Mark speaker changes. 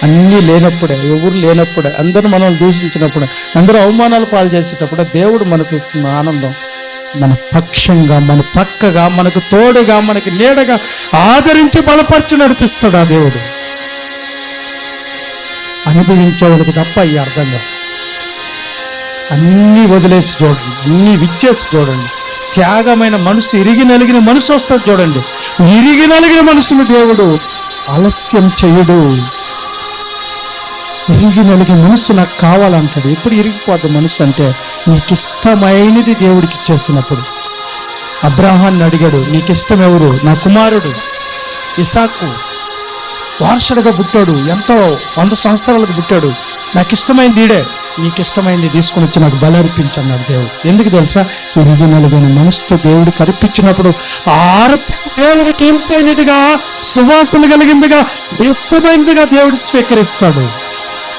Speaker 1: అన్నీ లేనప్పుడే, ఎవరు లేనప్పుడే, అందరూ మనల్ని దూషించినప్పుడే, అందరూ అవమానాలు పాలు చేసేటప్పుడే దేవుడు మనకు ఇస్తున్న ఆనందం మన పక్షంగా, మన పక్కగా, మనకు తోడుగా, మనకి నీడగా ఆదరించి బలపరిచి నడిపిస్తాడు ఆ దేవుడు. అనుభవించేవాళ్ళకి తప్ప ఈ అర్థంగా అన్నీ వదిలేసి చూడండి, అన్నీ విచ్చేసి చూడండి. త్యాగమైన మనసు, ఇరిగి నలిగిన మనసు వస్తుంది చూడండి. ఇరిగి నలిగిన మనసును దేవుడు ఆలస్యం చెయ్యడు. ఇరిగి నలిగిన మనసు నాకు కావాలంటాడు. ఎప్పుడు ఇరిగిపోద్ది మనసు అంటే నీకు ఇష్టమైనది దేవుడికి ఇచ్చేసినప్పుడు. అబ్రాహాన్ని అడిగాడు, నీకు ఇష్టం ఎవరు? నా కుమారుడు ఇసాకు వారసుడుగా పుట్టాడు, ఎంతో 100 సంవత్సరాలకు పుట్టాడు, నాకు ఇష్టమైంది ఈడే, నీకు ఇష్టమైంది తీసుకుని వచ్చి నాకు బలర్పించన్నాడు దేవుడు. ఎందుకు తెలుసా? ఇరిగి నలిగిన మనసుతో దేవుడికి అర్పించినప్పుడు దేవుడికి ఇంపైనదిగా, సువాసన కలిగిందిగా, ఇష్టమైనదిగా దేవుడు స్వీకరిస్తాడు.